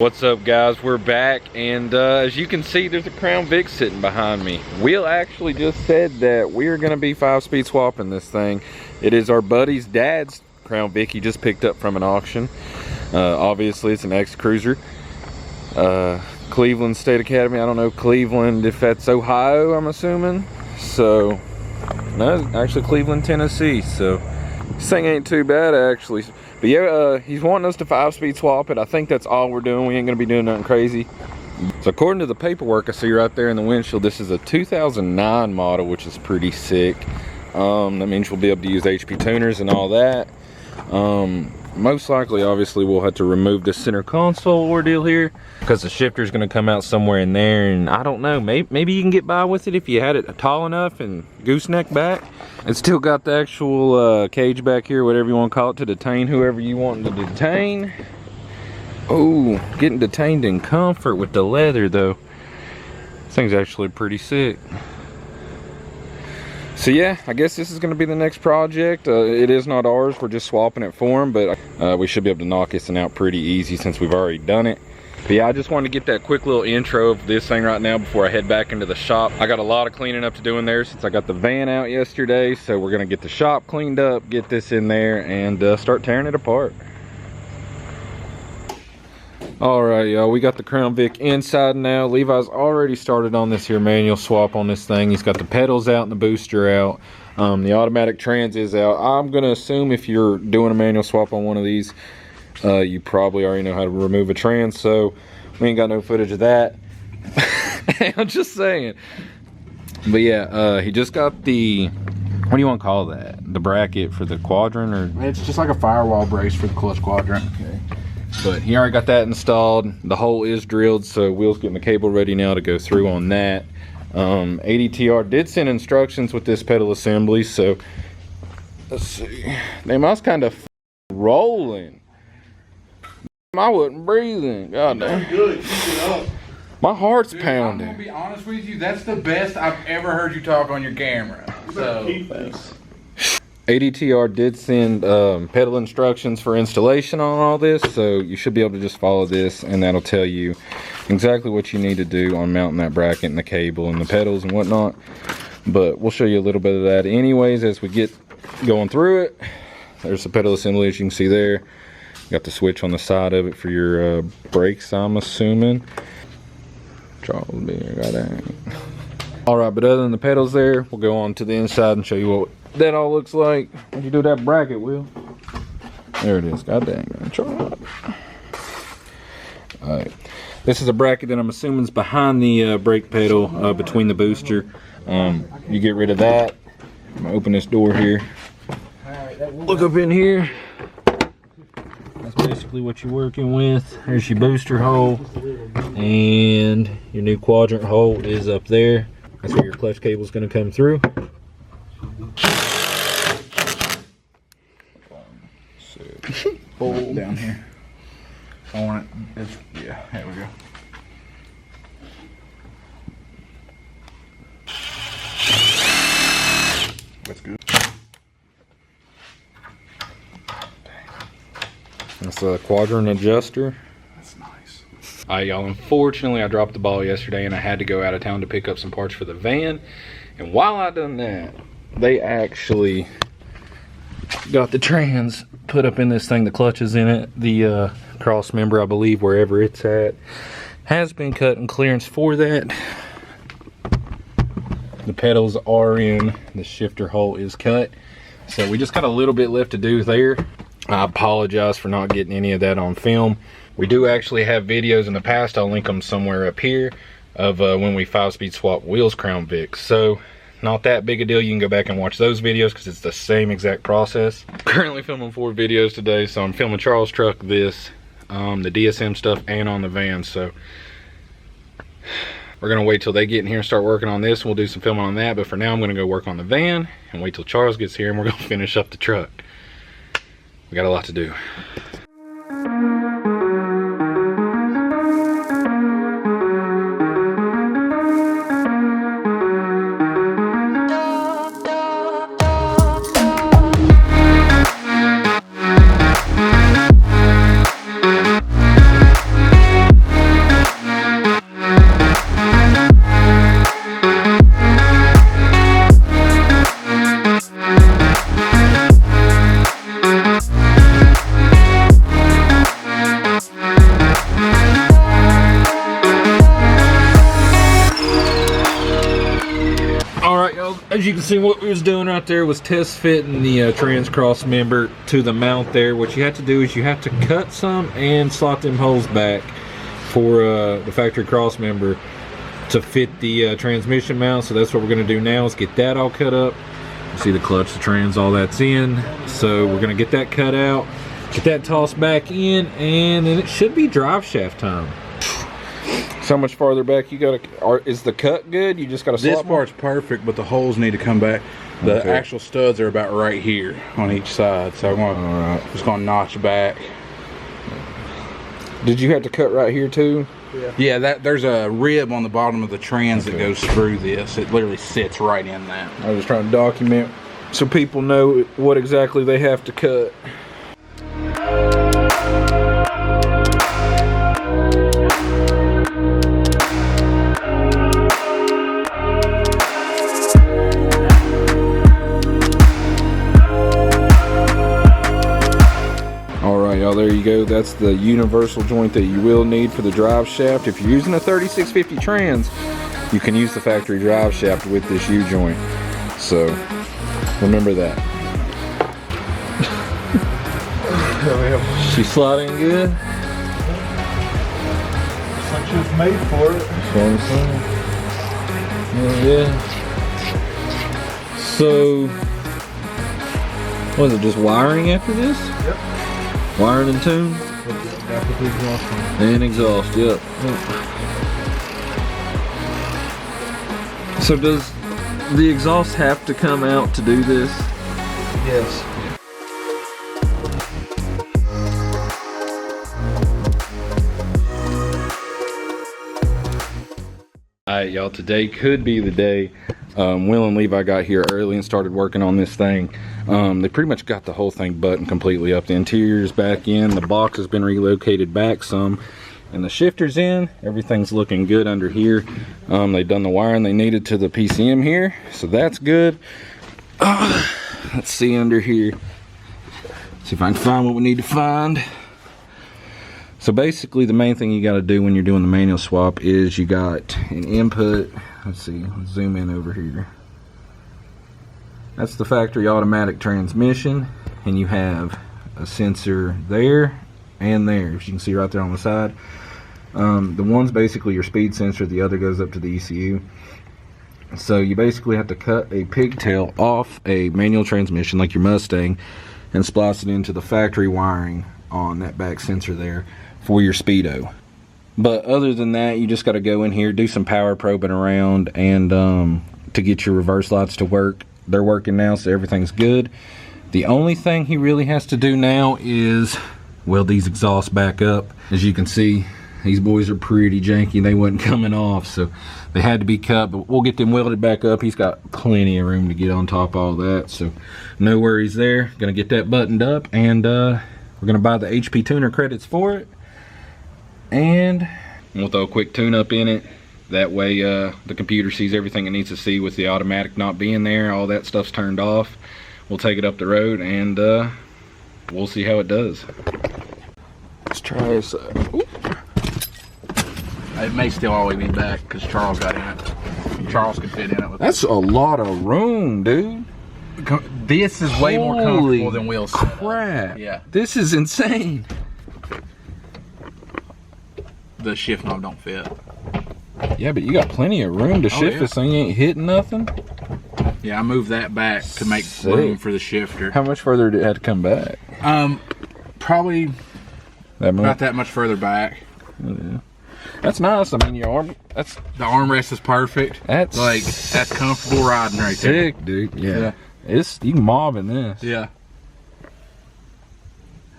What's up, guys? We're back, and as you can see, there's a Crown Vic sitting behind me. Will actually just said that we are going to be 5-speed swapping this thing. It is our buddy's dad's Crown Vic he just picked up from an auction. Obviously it's an ex-cruiser. Cleveland State Academy. I don't know Cleveland if that's Ohio, I'm assuming. So no, actually Cleveland, Tennessee. So this thing ain't too bad actually. But yeah, he's wanting us to 5-speed swap it. I think that's all we're doing. We ain't gonna be doing nothing crazy. So according to the paperwork I see right there in the windshield, this is a 2009 model, which is pretty sick. That means we'll be able to use HP tuners and all that. Most likely, obviously, we'll have to remove the center console ordeal here because the shifter's gonna come out somewhere in there, and I don't know, maybe you can get by with it if you had it tall enough and gooseneck back. It's still got the actual cage back here, whatever you want to call it, to detain whoever you want to detain. Oh, getting detained in comfort with the leather though. This thing's actually pretty sick. So yeah, I guess this is going to be the next project. It is not ours, we're just swapping it for him, but we should be able to knock this thing out pretty easy since we've already done it. But yeah, I just wanted to get that quick little intro of this thing right now before I head back into the shop. I got a lot of cleaning up to do in there since I got the van out yesterday, so we're going to get the shop cleaned up, get this in there, and start tearing it apart. Alright, y'all, we got the Crown Vic inside now. Levi's already started on this here manual swap on this thing. He's got the pedals out and the booster out. The automatic trans is out. I'm going to assume if you're doing a manual swap on one of these, you probably already know how to remove a trans, so we ain't got no footage of that. I'm just saying. But yeah, he just got the, what do you want to call that? The bracket for the quadrant? Or it's just like a firewall brace for the clutch quadrant. Okay. But he already got that installed. The hole is drilled, so Will's getting the cable ready now to go through on that. ADTR did send instructions with this pedal assembly, so let's see. They must kind of rolling. I wasn't breathing. God damn. Good. Keep it up. My heart's Dude, pounding. I'm gonna be honest with you. That's the best I've ever heard you talk on your camera. So thanks. ADTR did send pedal instructions for installation on all this, so you should be able to just follow this, and that'll tell you exactly what you need to do on mounting that bracket and the cable and the pedals and whatnot. But we'll show you a little bit of that anyways as we get going through it. There's the pedal assembly, as you can see there. Got the switch on the side of it for your brakes, I'm assuming. Charles beer, goddamn. Alright, but other than the pedals there, we'll go on to the inside and show you what that all looks like. What'd you do that bracket, Will? There it is. God dang it. Alright. This is a bracket that I'm assuming is behind the brake pedal, between the booster. You get rid of that. I'm gonna open this door here. Look up in here. That's basically what you're working with. There's your booster hole. And your new quadrant hole is up there. That's where your clutch cable is going to come through. pull down here. I want it. Yeah, there we go. That's good. That's a quadrant adjuster. That's nice. Alright, y'all, unfortunately I dropped the ball yesterday and I had to go out of town to pick up some parts for the van. And while I done that, they actually got the trans put up in this thing. The clutch is in it. The cross member, I believe, wherever it's at, has been cut and clearance for that. The pedals are in. The shifter hole is cut. So we just got a little bit left to do there. I apologize for not getting any of that on film. We do actually have videos in the past, I'll link them somewhere up here, of when we 5-speed swap Will's Crown Vic. So not that big a deal. You can go back and watch those videos because it's the same exact process. Currently filming 4 videos today, so I'm filming Charles' truck, this, the DSM stuff, and on the van. So we're gonna wait till they get in here and start working on this. We'll do some filming on that, but for now I'm gonna go work on the van and wait till Charles gets here and we're gonna finish up the truck. We got a lot to do. you can see, what we was doing right there was test fitting the trans cross member to the mount there. What you have to do is you have to cut some and slot them holes back for the factory cross member to fit the transmission mount. So that's what we're going to do now, is get that all cut up. You see the clutch, the trans, all that's in. So we're going to get that cut out, get that tossed back in, and then it should be drive shaft time. So much farther back you gotta, or is the cut good? You just gotta slot. This part's perfect, but the holes need to come back. The Okay. actual studs are about right here on each side, so I'm gonna, just gonna notch back. Did you have to cut right here too? Yeah, there's a rib on the bottom of the trans that goes through this. It literally sits right in that. I was trying to document so people know what exactly they have to cut. Alright y'all, there you go. That's the universal joint that you will need for the drive shaft. If you're using a 3650 trans, you can use the factory drive shaft with this U-joint. So, remember that. She's sliding good? Looks like she was made for it. That's what I'm saying. Yeah. So, what is it, just wiring after this? Yep. Wiring and tune? And exhaust, yep. So does the exhaust have to come out to do this? Yes. Alright y'all, today could be the day. Will and Levi got here early and started working on this thing. They pretty much got the whole thing buttoned completely up. The interior's back in, the box has been relocated back some, and the shifter's in. Everything's looking good under here. They've done the wiring they needed to the PCM here, so that's good. Let's see under here. See if I can find what we need to find. So basically the main thing you got to do when you're doing the manual swap is you got an input. Let's see, let's zoom in over here. That's the factory automatic transmission, and you have a sensor there and there, as you can see right there on the side. The one's basically your speed sensor, the other goes up to the ECU. So you basically have to cut a pigtail off a manual transmission like your Mustang and splice it into the factory wiring on that back sensor there for your speedo. But other than that, you just got to go in here, do some power probing around, and to get your reverse lights to work. They're working now, so everything's good. The only thing he really has to do now is weld these exhausts back up. As you can see, these boys are pretty janky. They wasn't coming off, so they had to be cut, but we'll get them welded back up. He's got plenty of room to get on top of all that, so no worries there. Gonna get that buttoned up, and we're gonna buy the HP tuner credits for it, and we'll throw a quick tune up in it. That way the computer sees everything it needs to see with the automatic not being there. All that stuff's turned off. We'll take it up the road, and we'll see how it does. Let's try this. It may still always be back because Charles got in it. Charles could fit in it. That's a lot of room, dude. This is way more comfortable than Will's crap. Yeah. This is insane. The shift knob don't fit. Yeah, but you got plenty of room to shift yeah. this thing. Ain't hitting nothing. Yeah, I moved that back to make Sick. room for the shifter. How much further did it have to come back? Probably That much? not that much further back. Yeah. That's nice. I mean, your arm. That's The armrest is perfect. That's comfortable riding right there. sick, dude. Yeah. It's you can mob in this. Yeah.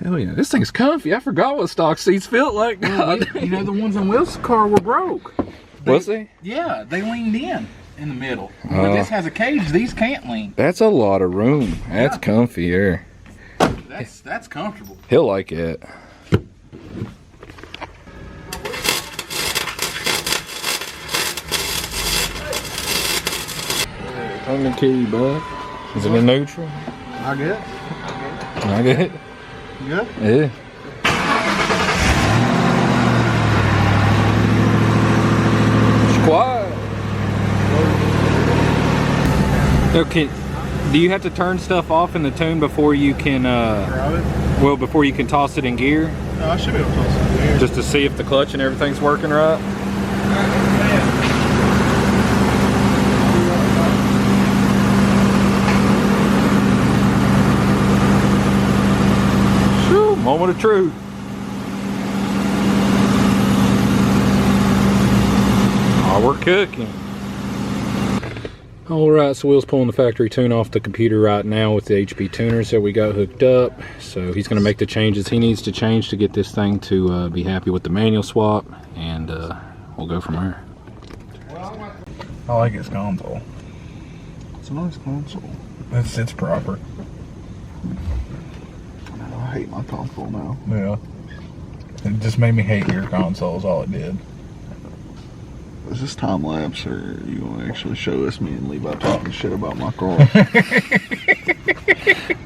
Hell yeah, this thing's comfy. I forgot what stock seats felt like. You know, the ones in Will's car were broke. Was they? Yeah, they leaned in the middle. But this has a cage. These can't lean. That's a lot of room. That's Yeah. comfy here. That's comfortable. He'll like it. Turn the key, bud. Is it in neutral? I get. I get it. Good. Yeah. It's quiet. Okay. Do you have to turn stuff off in the tune before you can, well, before you can toss it in gear? No, I should be able to toss it in gear. Just to see if the clutch and everything's working right? Whew, moment of truth. Oh, we're cooking. Alright, so Will's pulling the factory tune off the computer right now with the HP tuners that we got hooked up. So he's going to make the changes he needs to change to get this thing to be happy with the manual swap. And we'll go from there. I like his console. It's a nice console. It's proper. I hate my console now. Yeah. It just made me hate your console is all it did. Is this time lapse, or are you going to actually show us me and leave out talking shit about my car?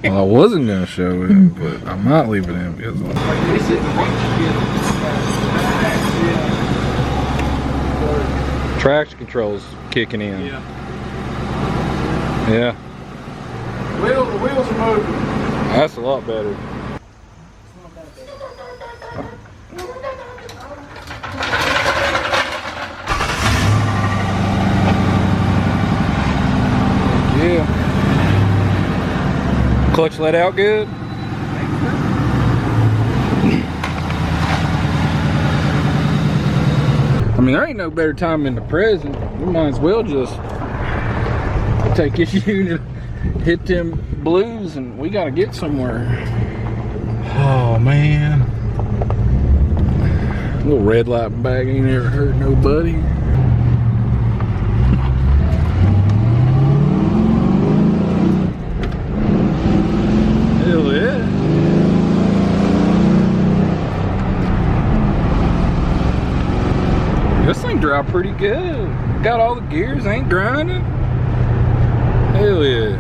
Well, I wasn't going to show it, but I might leave it in. Because traction control's kicking in. Yeah. The wheels are moving. That's a lot better. Yeah. Clutch let out good? I mean, there ain't no better time in the present. We might as well just take this unit, hit them blues, and we gotta get somewhere. Oh man. Little red light bag ain't ever hurt nobody. Hell yeah. This thing drive pretty good. Got all the gears, ain't grinding. Hell yeah.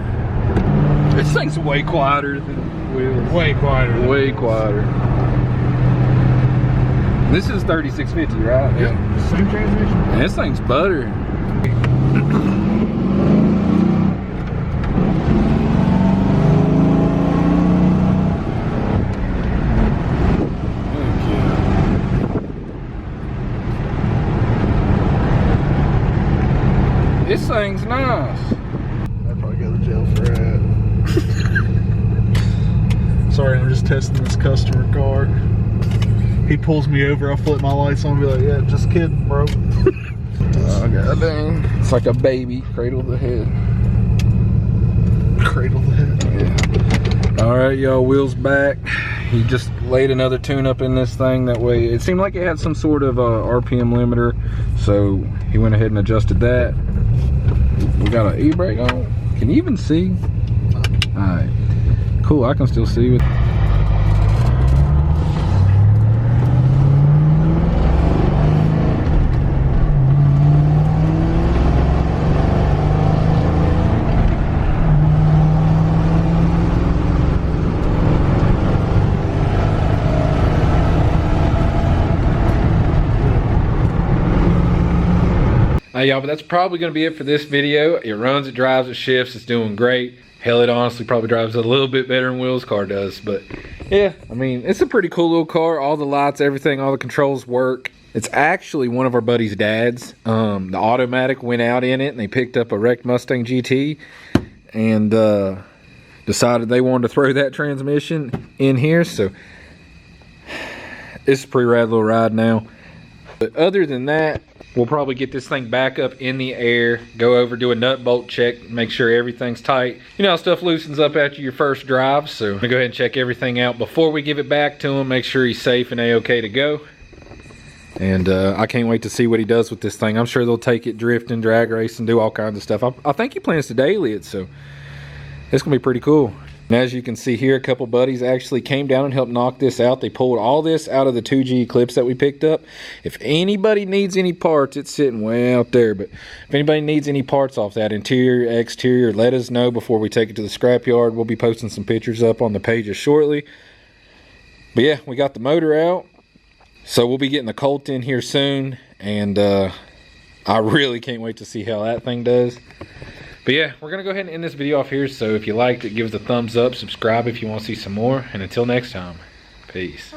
This thing's way quieter than wheels. Way quieter. Way quieter. This is 3650, right? Yeah. Same transmission. Man, this thing's butter. This thing's nice. I'd probably go to jail for that. Sorry, I'm just testing this customer car. He pulls me over, I flip my lights on and be like, yeah, just kidding, bro. Oh, god dang. It's like a baby. Cradle the head. Cradle the head. Yeah. Alright, y'all, Will's back. He just laid another tune up in this thing. That way, it seemed like it had some sort of RPM limiter. So he went ahead and adjusted that. We got an e-brake on. Can you even see? Alright. Cool, I can still see with. Hey y'all, but that's probably going to be it for this video. It runs, it drives, it shifts, it's doing great. Hell, it honestly probably drives a little bit better than Will's car does. But yeah, I mean, it's a pretty cool little car. All the lights, everything, all the controls work. It's actually one of our buddy's dad's. The automatic went out in it and they picked up a wrecked Mustang GT and decided they wanted to throw that transmission in here. So it's a pretty rad little ride now. But other than that, we'll probably get this thing back up in the air, go over, do a nut bolt check, make sure everything's tight. You know how stuff loosens up after your first drive, so I'm gonna go ahead and check everything out before we give it back to him, make sure he's safe and a-okay to go. And I can't wait to see what he does with this thing. I'm sure they'll take it drifting, drag racing, do all kinds of stuff. I think he plans to daily it, so it's gonna be pretty cool. And as you can see here, a couple buddies actually came down and helped knock this out. They pulled all this out of the 2G Eclipse that we picked up. If anybody needs any parts, it's sitting way out there. But if anybody needs any parts off that, interior, exterior, let us know before we take it to the scrapyard. We'll be posting some pictures up on the pages shortly. But yeah, we got the motor out. So we'll be getting the Colt in here soon. And I really can't wait to see how that thing does. But yeah, we're gonna go ahead and end this video off here. So if you liked it, give us a thumbs up, subscribe if you want to see some more, and until next time, peace.